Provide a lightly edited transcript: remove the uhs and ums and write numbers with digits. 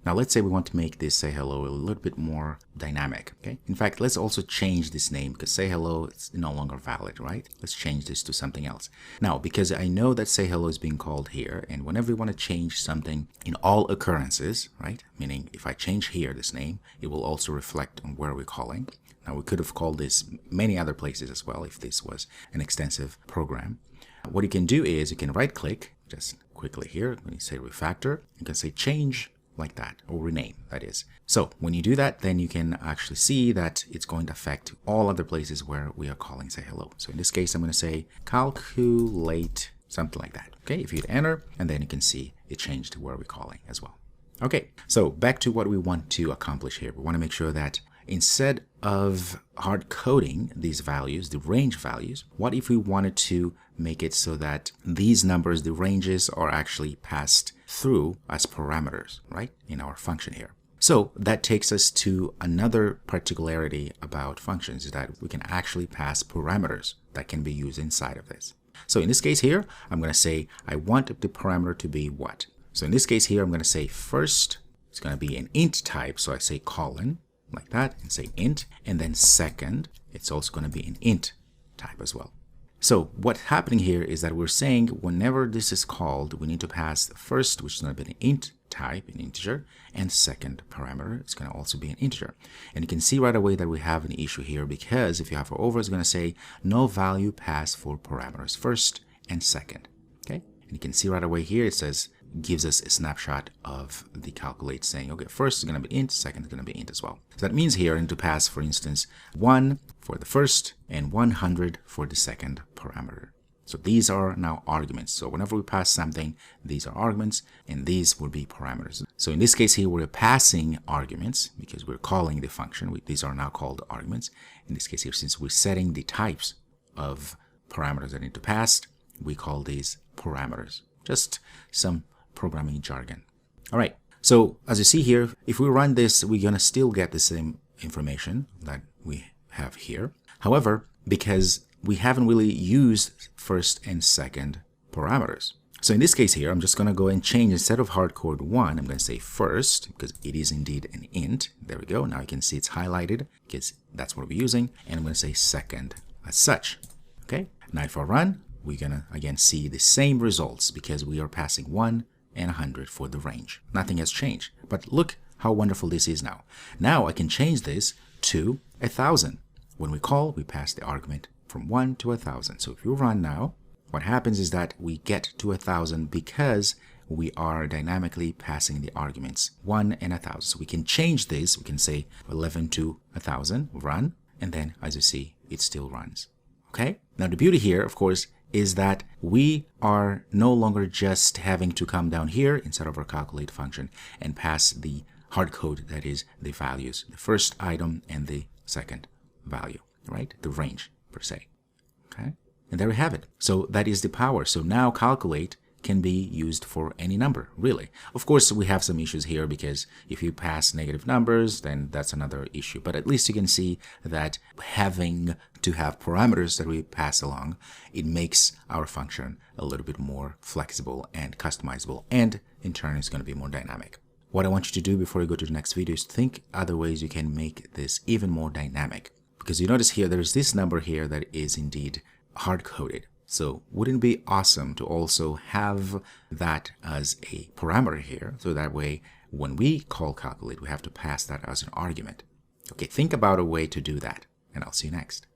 Now let's say we want to make this say hello a little bit more dynamic. Okay. In fact, let's also change this name because say hello is no longer valid, right? Let's change this to something else. Now, because I know that say hello is being called here, and whenever we want to change something in all occurrences, right? Meaning if I change here this name, it will also reflect on where we're calling. Now we could have called this many other places as well if this was an extensive program. What you can do is you can right click just quickly here. When you say refactor, you can say change like that, or rename, that is. So when you do that, then you can actually see that it's going to affect all other places where we are calling say hello. So in this case, I'm going to say calculate, something like that. Okay, if you hit enter, and then you can see it changed to where we're calling as well. Okay, so back to what we want to accomplish here. We want to make sure that instead of hard coding these values, the range values, what if we wanted to make it so that these numbers, the ranges, are actually passed through as parameters, right, in our function here? So that takes us to another particularity about functions, is that we can actually pass parameters that can be used inside of this. So in this case here, I'm going to say I want the parameter to be what? So in this case here, I'm going to say first, it's going to be an int type. So I say colon like that and say int, and then second, it's also going to be an int type as well. So what's happening here is that we're saying whenever this is called, we need to pass the first, which is going to be an int type, an integer, and second parameter is going to also be an integer. And you can see right away that we have an issue here, because if you have over, it's going to say no value passed for parameters first and second. Okay, and you can see right away here it says, gives us a snapshot of the calculate saying, okay, first is going to be int, second is going to be int as well. So that means here I need to pass, for instance, 1 for the first and 100 for the second parameter. So these are now arguments. So whenever we pass something, these are arguments and these will be parameters. So in this case here, we're passing arguments because we're calling the function. These are now called arguments. In this case here, since we're setting the types of parameters that need to pass, we call these parameters. Just some programming jargon. All right. So as you see here, if we run this, we're going to still get the same information that we have here. However, because we haven't really used first and second parameters. So in this case here, I'm just going to go and change, instead of hardcode 1, I'm going to say first, because it is indeed an int. There we go. Now you can see it's highlighted because that's what we're using. And I'm going to say second as such. Okay. Now if I run, we're going to again see the same results because we are passing 1 and 100 for the range. Nothing has changed. But look how wonderful this is now. Now I can change this to 1,000. When we call, we pass the argument from 1 to 1,000. So if you run now, what happens is that we get to 1,000 because we are dynamically passing the arguments 1 and 1,000. So we can change this. We can say 11 to 1,000, run, and then as you see, it still runs. Okay. Now the beauty here, of course, is that we are no longer just having to come down here inside of our calculate function and pass the hard code, that is the values, the first item and the second value, right? The range per se. Okay. And there we have it. So that is the power. So now calculate can be used for any number, really. Of course, we have some issues here because if you pass negative numbers, then that's another issue. But at least you can see that having to have parameters that we pass along, it makes our function a little bit more flexible and customizable, and in turn, it's going to be more dynamic. What I want you to do before you go to the next video is think other ways you can make this even more dynamic. Because you notice here, there's this number here that is indeed hard-coded. So wouldn't it be awesome to also have that as a parameter here? So that way, when we call calculate, we have to pass that as an argument. Okay, think about a way to do that, and I'll see you next.